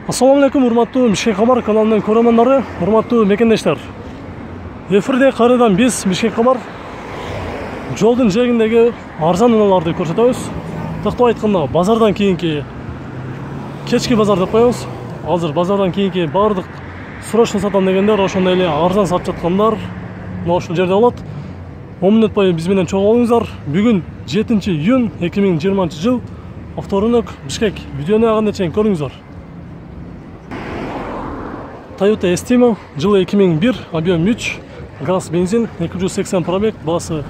Assalamu alaikum, урматтуу Бишкек Кабар каналынын көрөрмөндөрү, урматтуу мекендештер. Эфирде кайрадан биз Бишкек Кабар жолдун жээгиндеги арзан унааларды көрсөтөбүз. Тактап айтканда, базардан кийинки кечки базар деп коебуз. Азыр базардан кийинки баардык срочно сатам дегендер, ошондой эле арзан сатып жаткандар мына ушул жерде болот. 10 мүнөт бою биз менен чогуу болуңуздар. Бүгүн 7-июнь 2020-жыл, авторынок Бишкек. Видеону аганда чейин көрүңүздөр. Toyota Estima, жылы 2001, объем 3, газ, бензин, 280 пробег, басы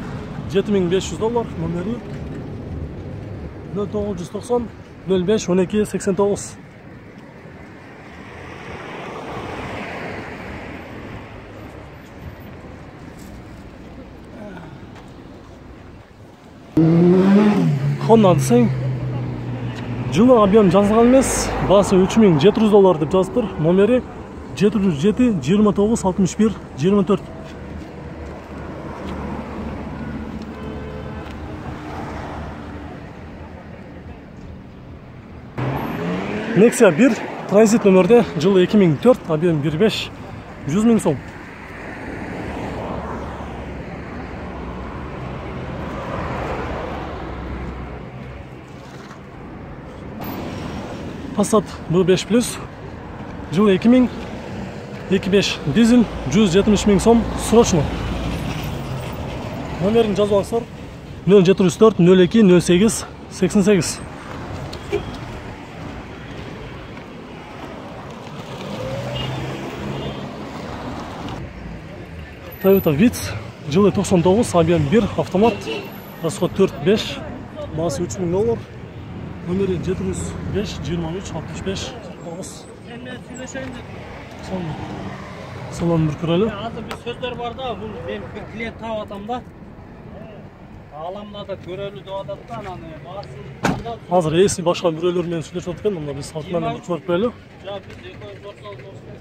$7500, номери 0990 05 12 89. Honda Odyssey, жылы объем жазылган эмес, басы $3700 деп жазыптыр, номери 707 29 61 24. Nexia 1 транзит номерде, жылы 2004, объем 1.5, 100 000 сом. Passat B5+, жылы 2000, 2.5 дизель, 170 000 сом, срочно. Номерин жазып алыңыздар. 0704 02 08 88. Toyota Vitz, жылы 99, объем 1, автомат, расход 4.5, басы $3000, номери 705 23 65 9. Салон bir köreli. Hazır bir sözler var da, bu ben bir klient tav atam da. Alamda köreli doğadan hani basın. Hazır esi başka bürölөр менен сүйлөшүп жаткан, мына биз артынан көрүп коелу. Ya biz ekoy borsal dostlar.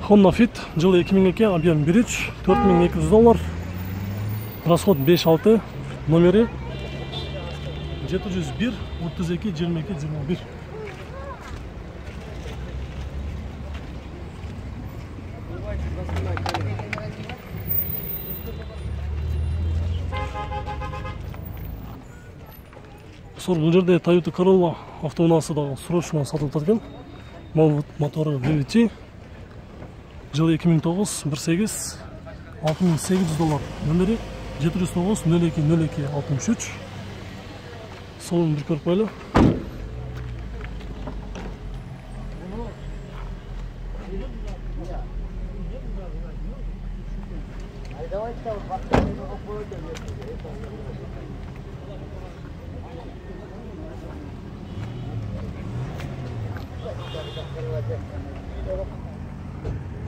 Honda Fit, жылы 2002, объем 1.3, $4200, расход 5.6, номери 701 32 22 21. Бұл жерде Toyota Corolla автоунаасы да срочно сатылып жатқан. Моторы VVT, жылы 2009, 1.8, $6800, номери 709 02 02 63. Солын bir көріп қойлы.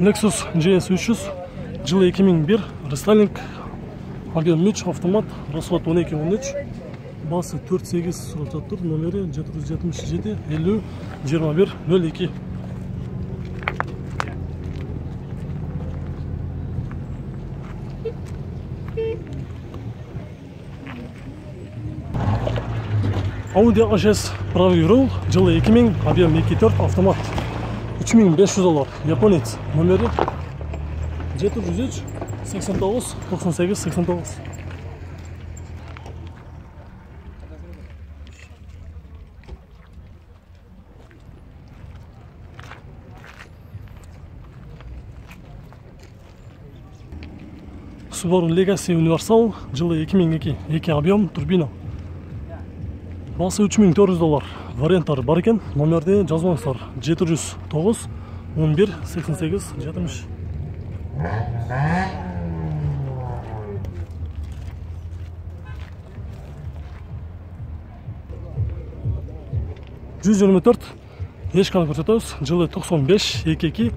Lexus GS 300, жылы 2001, рестайлинг, объем 3, автомат, расход 12-13, басы 4.8 сұрап жатыр, номері 777 50 21 02. Audi A6 правый руль, жылы 2000, объем 2.4, автомат, $3500, японец, номері 703 89 98 89. Subaru Legacy Universal, жылы 2002, 2 объем, турбина. Басы $3400, варианттары бар екен, номерде жазбаңыздар. 709 11 88 70. $124, ешканы көрсөтөбүз, жылы 95 22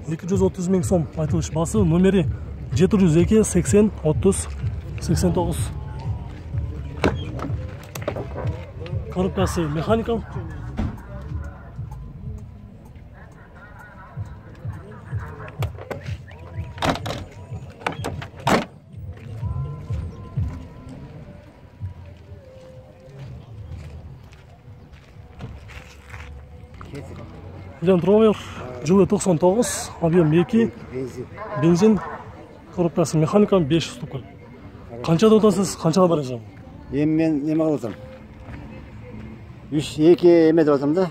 230 000 сом айтылыш, басы номери 702 80 30 89. Коробкасы механикал. Land Rover жылы 99, объем 2, бензин, коробкасы механика 500 штука. Қаншада отасыз, қаншаға барасыз? Эми мен неме кылып атам. 2 эме деп атам да.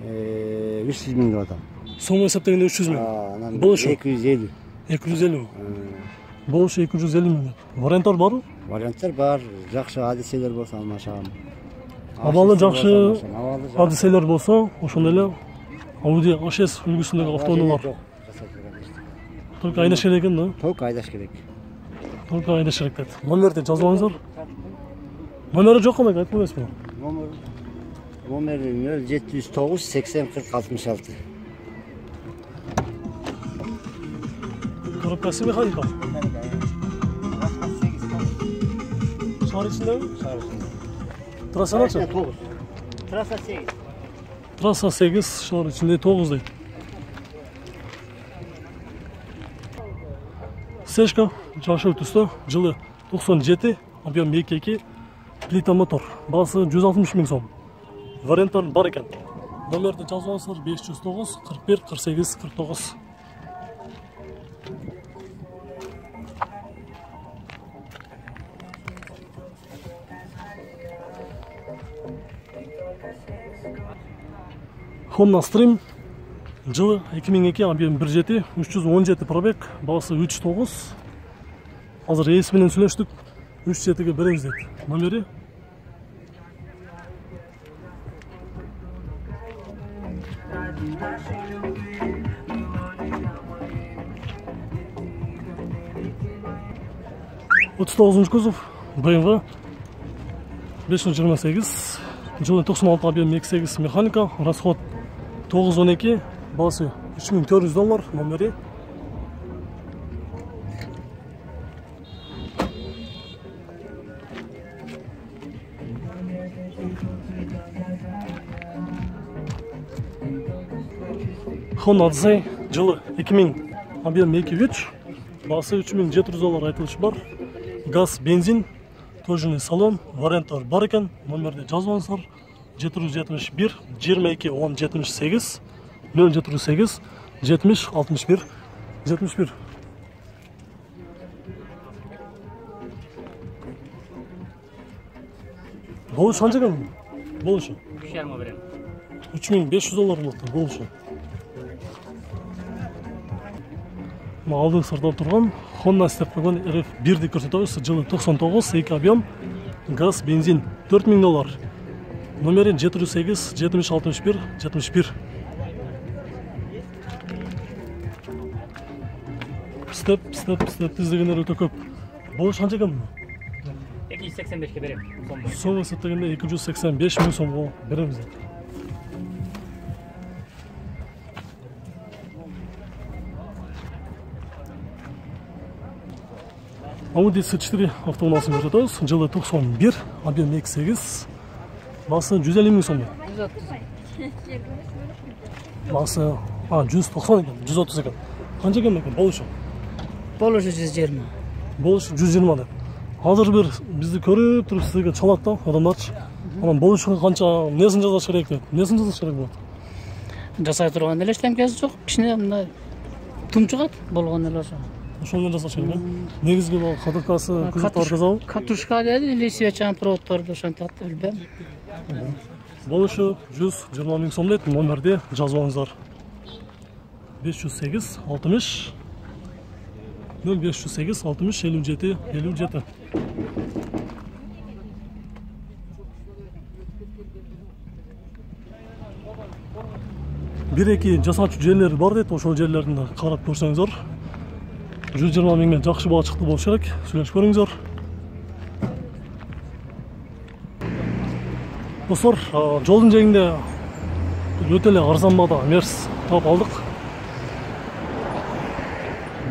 300 миң деп атам. Соңғы есептегенде 300 миң. Анан Болушу. 250. 250. Болушу 250 миң. Варианттар барбы? Варианттар бар. Жакшы адиселер болсо алмашам. Абалы жакшы адиселер болсо, ошондой эле Audi A6 үлгүсүндөгү автоунаалар. Только айдаш керек экен да? Только айдаш керек. Только айдаш керек дейт. Номерди жазып алыңыздар. Номери жок элек айтып койсузбу? Номери 0709 80 40 66. Коробкасы механика. Шаар ичиндеби? Трасса канча? 9. Трасса 8. Трасса 8, шаар ичинде 9 дейт. Сешка, жашыл түстө, жылы 97, объем 2, плита мотор. Басы 160 миң сом. Варианттар бар экен. Номерди жазып алыңыздар 509 41 48 49. Honda Stream жылы 2002, объем 1.7, 317 пробег, басы 3.9. Азыр эс менен сүйлөштүк. 3.7-ге беребиз дейт. Номери кузов, BMW 528, жылы 96, объем 28 механика, расход 912, басы $3400, номери Honda Odyssey жылы 2000, объем 2.3, басы $3700 айтылышы бар. Газ, бензин, тожный салон, варианттар бар экен. Номерди жазып алыңыздар 771 22 10 78 078 70 61 71. Болуш канча экен? Болушу 3,5 берем. $3500 болот. Болушу. Алдыңғы сырда тұрған Honda Step RF1-ді көрсетеміз. Жылы 99, 2 объем, газ, бензин $4000. Номері 708 70 61 71. Step іздегендер өте көп. Болуш қанша екен? 285-ке берем. Соңғы есептегенде 285 мың сомға береміз. Audi S4 автоунасын көрсетеміз. Жылы 91, объем 2.8, басы 150 мың сом. Басы 190 екен, 130 екен. Қанша екен екен? Болушу? Болушу 120. Болушу 120 деп. Азыр бір бізді көріп тұрып сіздерге çalат да адамдарчы. Анан болушуга қанша, несін жазаш керек деп. Несін жазаш керек болады? Жасай турган эле эчтемкеси жок. Кичине мындай тумчугат болгон эле ошо. Ошону жасаш керек. Негизги бул катушкасы кызыктар казабы? Катушка деди, или свечан проводторду ошентат, билбем. Болушу 120 мың сом дейт. Номерди жазып алыңыздар. 508 60 0508 60 57 57. Бир-эки жасаачу жерлери бар дейт. Ошол жерлерин карап көрсөңүздөр. 120 миңден жакшы баа чыкты болуш керек. Сүйлөшүп көрүңүздөр. Достор, жолдун жээгинде өтө эле арзан баада Мерс таап алдык.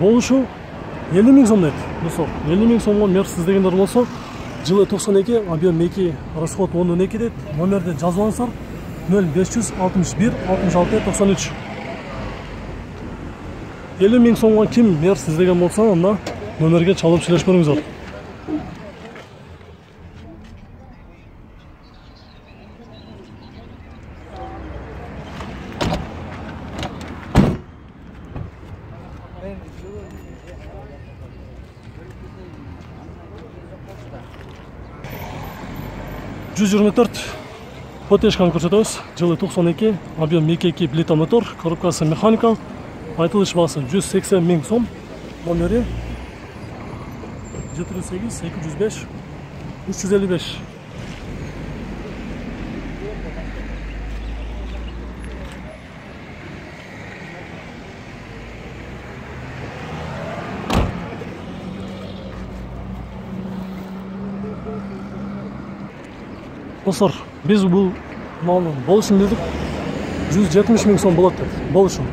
Болушу 50 мың сом дейт. Достор, 50 мың сомго Мерс издегендер болсо, жылы 92, объем 2, расход 10.2 дейт. Номерди жазып алыңыздар. 0561 66 93. 50 мың сомго ким Мерс издеген болсо, анда номерге чалып сүйлөшүп көрүңүздөр. 124 потешканы көрсөтөбүз. Жылы 92, объем 2.2 плита мотор, коробкасы механика. Айтылыш баасы 180 000 сом. Номери 708 205 355. Достар, біз бұл малын болышын дедік, 170 000 сом болады деді. Болышын.